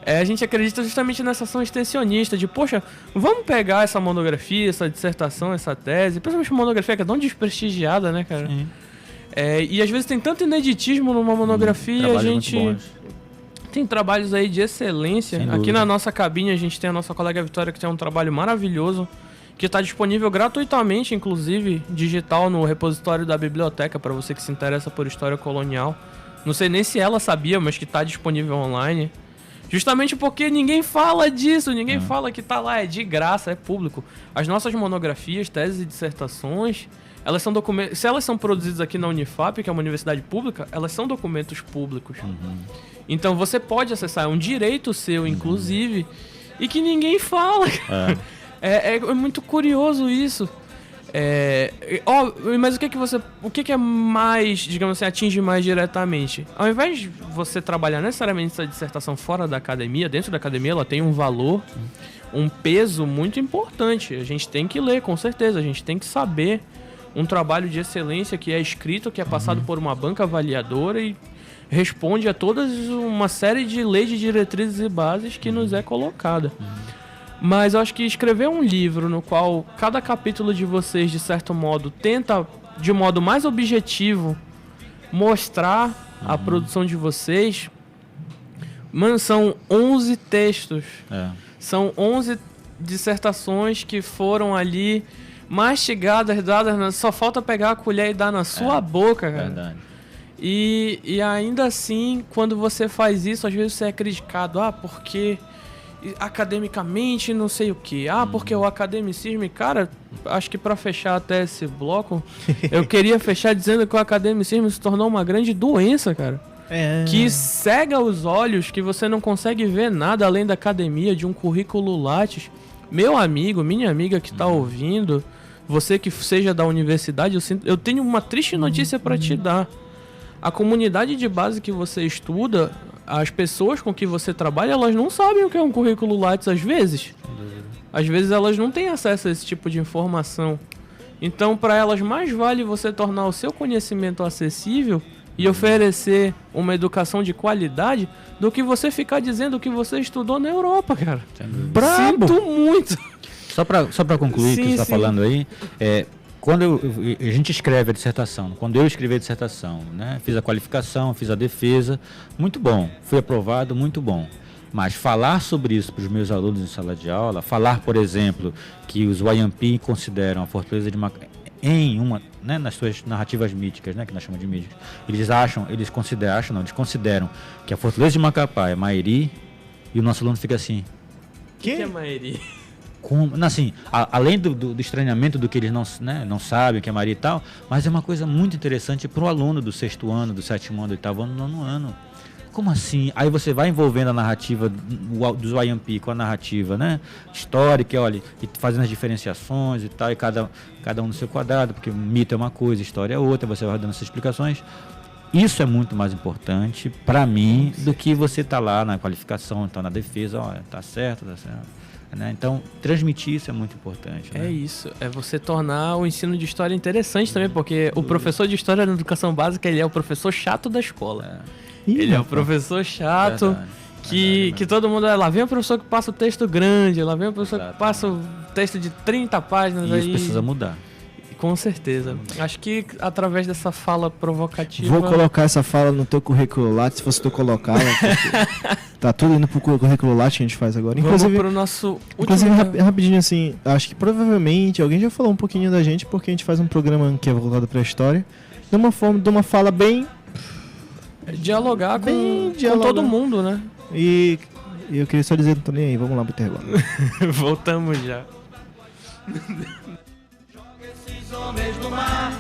a gente acredita justamente nessa ação extensionista de, poxa, vamos pegar essa monografia, essa dissertação, essa tese, principalmente uma monografia que é tão desprestigiada, né, cara? E às vezes tem tanto ineditismo numa monografia, a gente tem trabalhos aí de excelência. Aqui na nossa cabine a gente tem a nossa colega Vitória, que tem um trabalho maravilhoso, que está disponível gratuitamente, inclusive, digital no repositório da biblioteca, para você que se interessa por história colonial. Não sei nem se ela sabia, mas que está disponível online. Justamente porque ninguém fala disso, ninguém fala que está lá, é de graça, é público. As nossas monografias, teses e dissertações, elas são documentos. Se elas são produzidas aqui na Unifap, que é uma universidade pública, elas são documentos públicos. Então você pode acessar, é um direito seu, inclusive, e que ninguém fala. É muito curioso isso. Mas o que é mais, digamos assim, atinge mais diretamente? Ao invés de você trabalhar necessariamente essa dissertação fora da academia, dentro da academia ela tem um valor, um peso muito importante. A gente tem que ler, com certeza, a gente tem que saber um trabalho de excelência que é escrito, que é passado por uma banca avaliadora e responde a toda uma série de leis de diretrizes e bases que nos é colocada. Mas eu acho que escrever um livro no qual cada capítulo de vocês, de certo modo, tenta de modo mais objetivo, mostrar a produção de vocês. Mano, são 11 textos. São 11 dissertações que foram ali mastigadas, dadas. Só falta pegar a colher e dar na sua boca, cara. Verdade. E ainda assim, quando você faz isso, às vezes você é criticado. Porque academicamente não sei o que. Porque o academicismo... Cara, acho que para fechar até esse bloco, eu queria fechar dizendo que o academicismo se tornou uma grande doença, cara. Que cega os olhos, que você não consegue ver nada além da academia, de um currículo Lattes. Meu amigo, minha amiga que tá ouvindo, você que seja da universidade, eu tenho uma triste notícia para te dar. A comunidade de base que você estuda, as pessoas com que você trabalha, elas não sabem o que é um currículo Lattes às vezes. Às vezes elas não têm acesso a esse tipo de informação. Então, para elas, mais vale você tornar o seu conhecimento acessível e oferecer uma educação de qualidade do que você ficar dizendo que você estudou na Europa, cara. Brabo! Sinto muito! Só para concluir o que você está falando aí, quando a gente escreve a dissertação, quando eu escrevi a dissertação, né, fiz a qualificação, fiz a defesa, muito bom, fui aprovado, muito bom. Mas falar sobre isso para os meus alunos em sala de aula, falar, por exemplo, que os Wayampi consideram a Fortaleza de Macapá, nas suas narrativas míticas, né, que nós chamamos de míticas, eles consideram que a Fortaleza de Macapá é Mairi, e o nosso aluno fica assim... O que é Mairi? Assim, além do estranhamento do que eles não sabem, que é Mairi e tal, mas é uma coisa muito interessante para o aluno do 6º ano, do 7º ano, do 8º ano, do 9º ano. Como assim? Aí você vai envolvendo a narrativa dos Wayampi com a narrativa, né, histórica, olha, e fazendo as diferenciações e tal, e cada um no seu quadrado, porque mito é uma coisa, história é outra, você vai dando essas explicações. Isso é muito mais importante para mim do que você estar lá na qualificação, então na defesa, olha, tá certo. Né? Então, transmitir isso é muito importante. Né? É isso, é você tornar o ensino de história interessante também, porque o professor de história na educação básica, ele é o professor chato da escola. Ele é o professor chato que todo mundo... Lá vem o professor que passa o texto grande, lá vem o professor que passa o texto de 30 páginas. E isso precisa mudar. Com certeza. Acho que através dessa fala provocativa... Vou colocar essa fala no teu currículo Lattes, se fosse tu colocar. Tá tudo indo pro currículo Lattes que a gente faz agora. Inclusive, vamos pro nosso inclusive rapidinho assim, acho que provavelmente alguém já falou um pouquinho da gente, porque a gente faz um programa que é voltado pra história, de uma fala bem... Dialogar com todo mundo, né? E eu queria só dizer, não tô nem aí, vamos lá pro intervalo. Voltamos já. Joga esses homens no mar.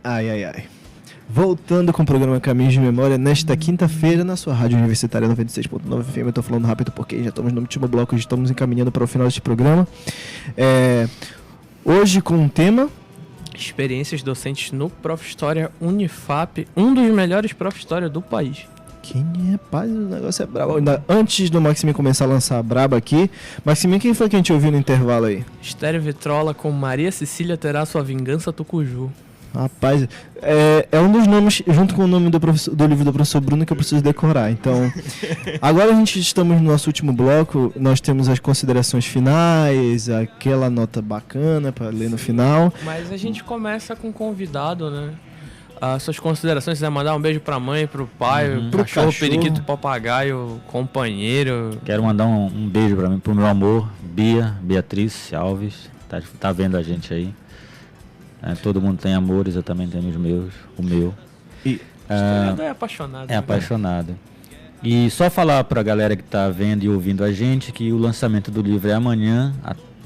Ai. Voltando com o programa Caminhos de Memória, nesta quinta-feira, na sua rádio universitária 96.9 FM. Eu tô falando rápido porque já estamos no último bloco, já estamos encaminhando para o final deste programa. Hoje com um tema... Experiências docentes no Prof. História Unifap, um dos melhores Prof. História do país. Quem é, pai? O negócio é brabo. Ainda antes do Maximinho começar a lançar a braba aqui, Maximinho, quem foi que a gente ouviu no intervalo aí? Estéreo Vitrola com Maria Cecília terá sua vingança Tucuju. Rapaz, é um dos nomes, junto com o nome do livro do professor Bruno, que eu preciso decorar. Então, agora estamos no nosso último bloco, nós temos as considerações finais, aquela nota bacana para ler no final. Mas a gente começa com o convidado, né? As suas considerações, se quiser mandar um beijo pra mãe, pro pai, pro cachorro, periquito, papagaio, companheiro. Quero mandar um beijo pra mim, pro meu amor, Beatriz Alves, tá vendo a gente aí. Todo mundo tem amores, eu também tenho os meus, o meu. É apaixonado. É apaixonado. E só falar pra galera que tá vendo e ouvindo a gente que o lançamento do livro é amanhã,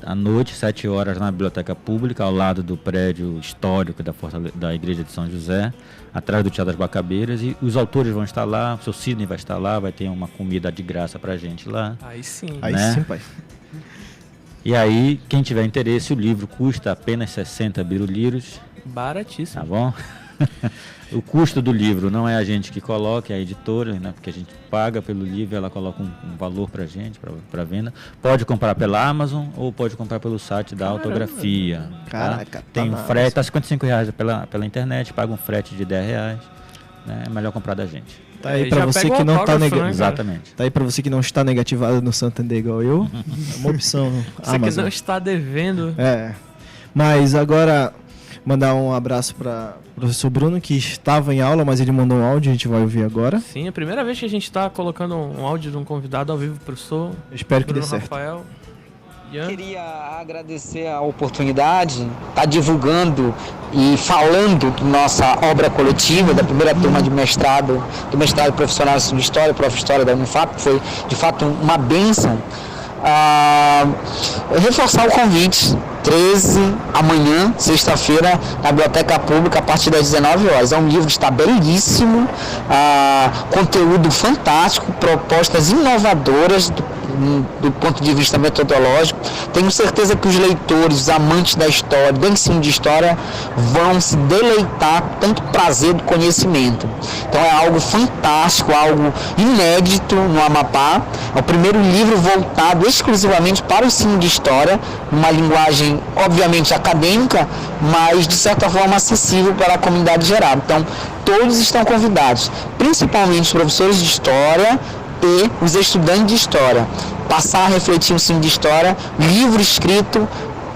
à noite, 7 horas, na Biblioteca Pública, ao lado do prédio histórico da Igreja de São José, atrás do Teatro das Bacabeiras. E os autores vão estar lá, o seu Sidney vai estar lá, vai ter uma comida de graça pra gente lá. Aí sim. Né? Aí sim, pai. E aí, quem tiver interesse, o livro custa apenas 60 biruliros. Baratíssimo. Tá bom? O custo do livro não é a gente que coloca, é a editora, né? Porque a gente paga pelo livro, ela coloca um valor pra gente, pra venda. Pode comprar pela Amazon ou pode comprar pelo site da Autografia. Caraca, tá? Tem um frete, tá R$55 pela internet, paga um frete de R$10. Né? É melhor comprar da gente. Tá aí pra você que não tá negativado. Exatamente. Tá aí pra você que não está negativado no Santander igual eu. É uma opção. Você que não está devendo. Mas agora, mandar um abraço para o professor Bruno, que estava em aula, mas ele mandou um áudio, a gente vai ouvir agora. Sim, é a primeira vez que a gente está colocando um áudio de um convidado ao vivo, professor. Eu espero que Bruno dê certo. Rafael. Queria agradecer a oportunidade, estar divulgando e falando da nossa obra coletiva, da primeira turma de mestrado, do mestrado profissional de História, Prof. História da Unifap, que foi de fato uma bênção. Reforçar o convite, 13, amanhã, sexta-feira, na Biblioteca Pública, a partir das 19 horas. É um livro que está belíssimo, conteúdo fantástico, propostas inovadoras do ponto de vista metodológico. Tenho certeza que os leitores, os amantes da história, do ensino de história, vão se deleitar com tanto prazer do conhecimento. Então é algo fantástico, algo inédito no Amapá. É o primeiro livro voltado exclusivamente para o ensino de história, numa linguagem obviamente acadêmica, mas de certa forma acessível para a comunidade geral. Então todos estão convidados, principalmente os professores de história e os estudantes de história, passar a refletir o ensino de história, livro escrito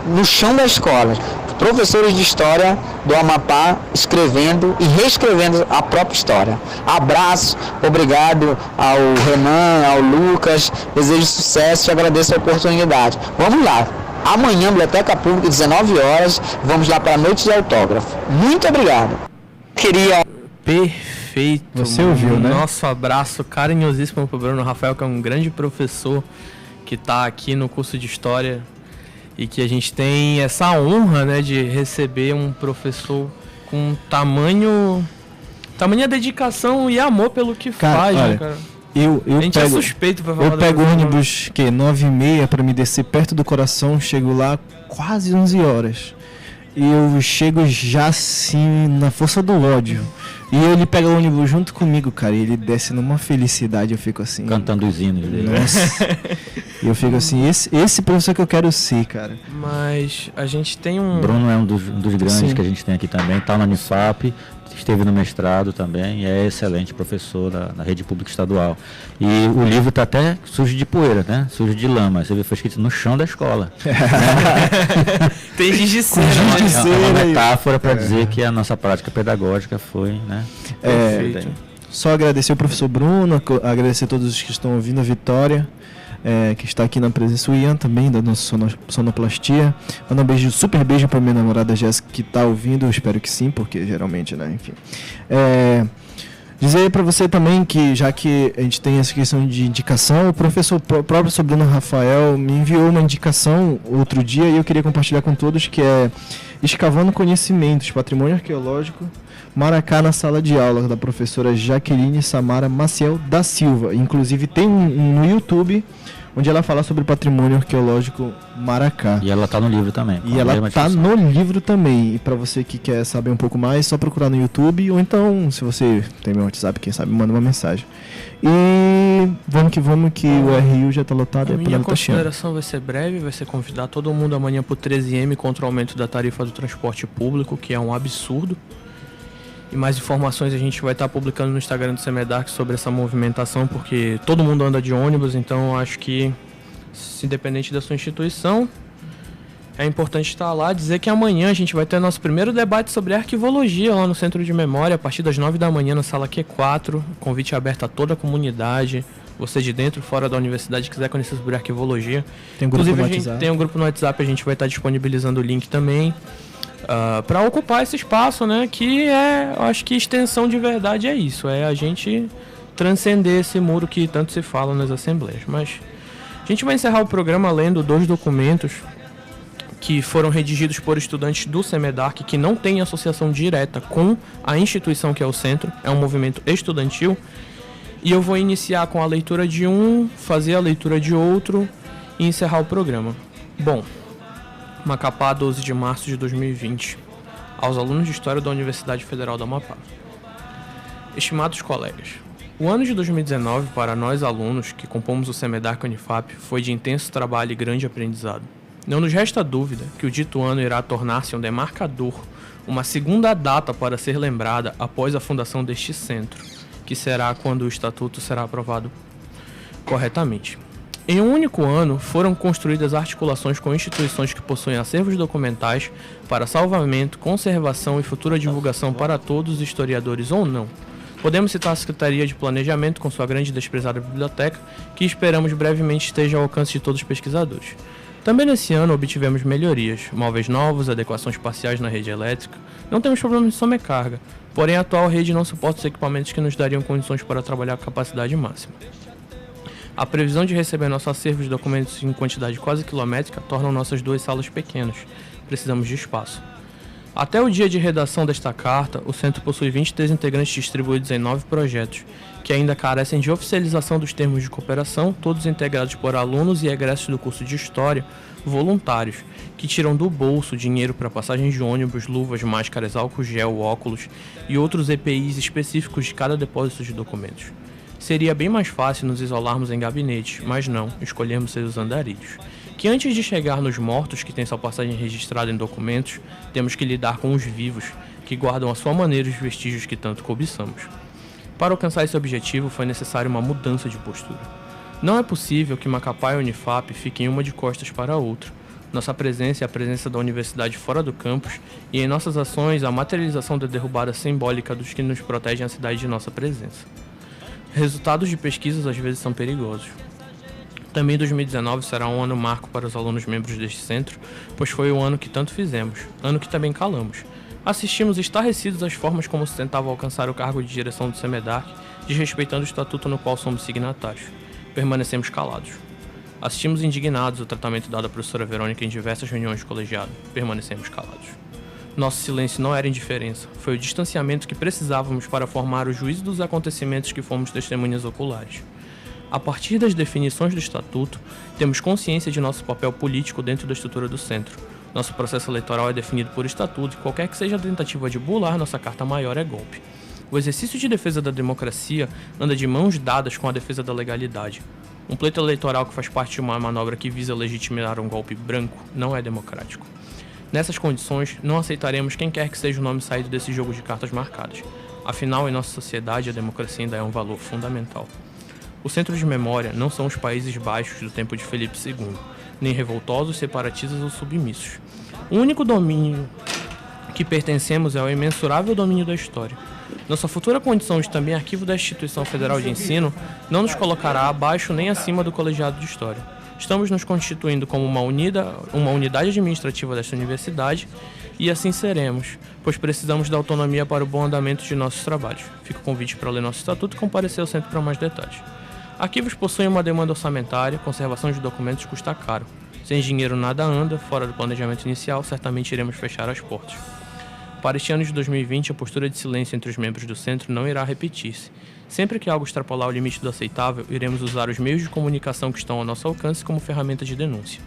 no chão da escola, professores de história do Amapá escrevendo e reescrevendo a própria história. Abraço, obrigado ao Renan, ao Lucas, desejo sucesso e agradeço a oportunidade. Vamos lá, amanhã, Biblioteca Pública, 19 horas, vamos lá para a noite de autógrafo. Muito obrigado. Perfeito. Você ouviu, né? Nosso abraço carinhosíssimo para o Bruno Rafael, que é um grande professor que está aqui no curso de História e que a gente tem essa honra, né, de receber um professor com tamanha dedicação e amor pelo que faz, olha, né, cara? A gente é suspeito pra falar. Eu pego o ônibus, 9h30 para me descer perto do Coração, chego lá quase 11 horas. E eu chego já assim, na força do ódio. E ele pega o ônibus junto comigo, cara, e ele desce numa felicidade, eu fico assim... Cantando os hinos dele. Nossa. E eu fico assim, esse professor que eu quero ser, cara. Mas a gente tem um... Bruno é um dos grandes Sim. que a gente tem aqui também, tá na Unifap, esteve no mestrado também, e é excelente professor na rede pública estadual. E o livro tá até sujo de poeira, né? Sujo de lama. Você vê, foi escrito no chão da escola. Tem giz de cera, É uma metáfora para dizer que a nossa prática pedagógica foi, né? Só agradecer o professor Bruno, agradecer a todos os que estão ouvindo, a Vitória, que está aqui na presença, o Ian também, da nossa sonoplastia. Manda um super beijo para minha namorada Jéssica, que está ouvindo, eu espero que sim, porque geralmente, né, enfim. Dizer para você também que, já que a gente tem essa questão de indicação, o próprio Bruno Rafael me enviou uma indicação outro dia e eu queria compartilhar com todos, que é Escavando Conhecimentos, Patrimônio Arqueológico, Maracá na Sala de Aula, da professora Jaqueline Samara Maciel da Silva. Inclusive tem no YouTube, onde ela fala sobre patrimônio arqueológico Maracá. E ela está no livro também. E ela está no livro também. E para você que quer saber um pouco mais, só procurar no YouTube, ou então, se você tem meu WhatsApp, quem sabe, manda uma mensagem. E vamos que o RU já está lotado. A minha consideração vai ser breve, vai ser convidar todo mundo amanhã para o 13M contra o aumento da tarifa do transporte público, que é um absurdo. E mais informações a gente vai estar publicando no Instagram do Semedark sobre essa movimentação, porque todo mundo anda de ônibus, então eu acho que, independente da sua instituição, é importante estar lá. Dizer que amanhã a gente vai ter nosso primeiro debate sobre arquivologia lá no Centro de Memória, a partir das 9 da manhã na sala Q4. Convite aberto a toda a comunidade, você de dentro e fora da universidade, quiser conhecer sobre arquivologia. Inclusive a gente tem um grupo no WhatsApp, a gente vai estar disponibilizando o link também. Para ocupar esse espaço, né, que eu acho que extensão de verdade é isso, é a gente transcender esse muro que tanto se fala nas assembleias. Mas a gente vai encerrar o programa lendo 2 documentos que foram redigidos por estudantes do Semedark, que não tem associação direta com a instituição que é o centro, é um movimento estudantil, e eu vou iniciar com a leitura de um, fazer a leitura de outro e encerrar o programa. Bom, Macapá, 12 de março de 2020. Aos alunos de História da Universidade Federal do Amapá. Estimados colegas, o ano de 2019 para nós alunos que compomos o Semedark Unifap foi de intenso trabalho e grande aprendizado. Não nos resta dúvida que o dito ano irá tornar-se um demarcador, uma segunda data para ser lembrada após a fundação deste centro. que será quando o Estatuto será aprovado corretamente. Em um único ano, foram construídas articulações com instituições que possuem acervos documentais para salvamento, conservação e futura divulgação para todos, historiadores ou não. Podemos citar a Secretaria de Planejamento com sua grande e desprezada biblioteca, que esperamos brevemente esteja ao alcance de todos os pesquisadores. Também nesse ano obtivemos melhorias, móveis novos, adequações parciais na rede elétrica, não temos problemas de sobrecarga, porém a atual rede não suporta os equipamentos que nos dariam condições para trabalhar com capacidade máxima. A previsão de receber nosso acervo de documentos em quantidade quase quilométrica tornam nossas 2 salas pequenas. Precisamos de espaço. Até o dia de redação desta carta, o Centro possui 23 integrantes distribuídos em 9 projetos, que ainda carecem de oficialização dos termos de cooperação, todos integrados por alunos e egressos do curso de História, voluntários, que tiram do bolso dinheiro para passagem de ônibus, luvas, máscaras, álcool gel, óculos e outros EPIs específicos de cada depósito de documentos. Seria bem mais fácil nos isolarmos em gabinetes, mas não, escolhemos ser os andarilhos. Que antes de chegar nos mortos, que têm sua passagem registrada em documentos, temos que lidar com os vivos, que guardam à sua maneira os vestígios que tanto cobiçamos. Para alcançar esse objetivo, foi necessária uma mudança de postura. Não é possível que Macapá e Unifap fiquem uma de costas para a outra. Nossa presença é a presença da universidade fora do campus e em nossas ações a materialização da derrubada simbólica dos que nos protegem a cidade de nossa presença. Resultados de pesquisas às vezes são perigosos. Também 2019 será um ano marco para os alunos membros deste centro, pois foi o ano que tanto fizemos, ano que também calamos. Assistimos estarrecidos às formas como se tentava alcançar o cargo de direção do CEMEDAC, desrespeitando o estatuto no qual somos signatários. Permanecemos calados. Assistimos indignados ao tratamento dado à professora Verônica em diversas reuniões de colegiado. Permanecemos calados. Nosso silêncio não era indiferença, foi o distanciamento que precisávamos para formar o juízo dos acontecimentos que fomos testemunhas oculares. A partir das definições do Estatuto, temos consciência de nosso papel político dentro da estrutura do Centro. Nosso processo eleitoral é definido por Estatuto e qualquer que seja a tentativa de burlar nossa carta maior é golpe. O exercício de defesa da democracia anda de mãos dadas com a defesa da legalidade. Um pleito eleitoral que faz parte de uma manobra que visa legitimar um golpe branco não é democrático. Nessas condições, não aceitaremos quem quer que seja o nome saído desse jogo de cartas marcadas. Afinal, em nossa sociedade, a democracia ainda é um valor fundamental. O centro de memória não são os Países Baixos do tempo de Felipe II, nem revoltosos, separatistas ou submissos. O único domínio que pertencemos é o imensurável domínio da história. Nossa futura condição de também arquivo da Instituição Federal de Ensino não nos colocará abaixo nem acima do colegiado de História. Estamos nos constituindo como uma unidade administrativa desta universidade e assim seremos, pois precisamos da autonomia para o bom andamento de nossos trabalhos. Fica o convite para ler nosso estatuto e comparecer ao centro para mais detalhes. Arquivos possuem uma demanda orçamentária, conservação de documentos custa caro. Sem dinheiro nada anda, fora do planejamento inicial, certamente iremos fechar as portas. Para este ano de 2020, a postura de silêncio entre os membros do centro não irá repetir-se. Sempre que algo extrapolar o limite do aceitável, iremos usar os meios de comunicação que estão ao nosso alcance como ferramenta de denúncia.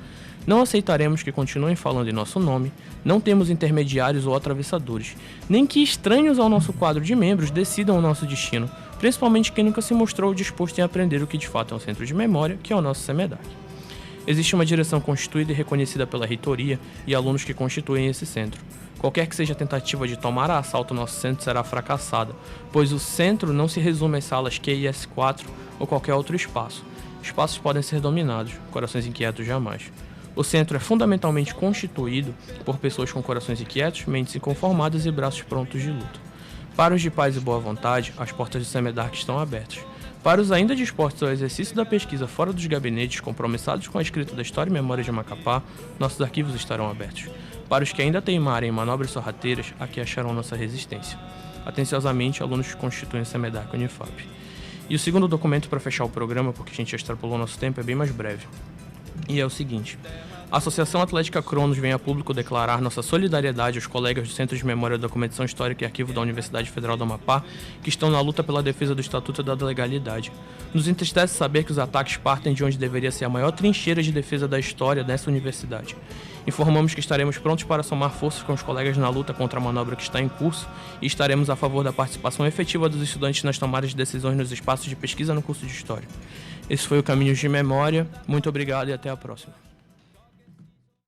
Não aceitaremos que continuem falando em nosso nome, não temos intermediários ou atravessadores, nem que estranhos ao nosso quadro de membros decidam o nosso destino, principalmente quem nunca se mostrou disposto em aprender o que de fato é um centro de memória, que é o nosso CEMEDAC. Existe uma direção constituída e reconhecida pela reitoria e alunos que constituem esse centro. Qualquer que seja a tentativa de tomar a assalto o nosso centro será fracassada, pois o centro não se resume às salas Q e S4 ou qualquer outro espaço. Espaços podem ser dominados, corações inquietos jamais. O centro é fundamentalmente constituído por pessoas com corações inquietos, mentes inconformadas e braços prontos de luta. Para os de paz e boa vontade, as portas do CEMEDAC estão abertas. Para os ainda dispostos ao exercício da pesquisa fora dos gabinetes, compromissados com a escrita da história e memória de Macapá, nossos arquivos estarão abertos. Para os que ainda teimarem em manobras sorrateiras, aqui acharão nossa resistência. Atenciosamente, alunos que constituem o CEMEDAC Unifap. E o segundo documento para fechar o programa, porque a gente já extrapolou nosso tempo, é bem mais breve. E é o seguinte: a Associação Atlética Cronos vem a público declarar nossa solidariedade aos colegas do Centro de Memória, Documentação Histórica e Arquivo da Universidade Federal do Amapá, que estão na luta pela defesa do Estatuto e da legalidade. Nos entristece saber que os ataques partem de onde deveria ser a maior trincheira de defesa da história dessa universidade. Informamos que estaremos prontos para somar forças com os colegas na luta contra a manobra que está em curso e estaremos a favor da participação efetiva dos estudantes nas tomadas de decisões nos espaços de pesquisa no curso de História. Esse foi o Caminhos de Memória. Muito obrigado e até a próxima.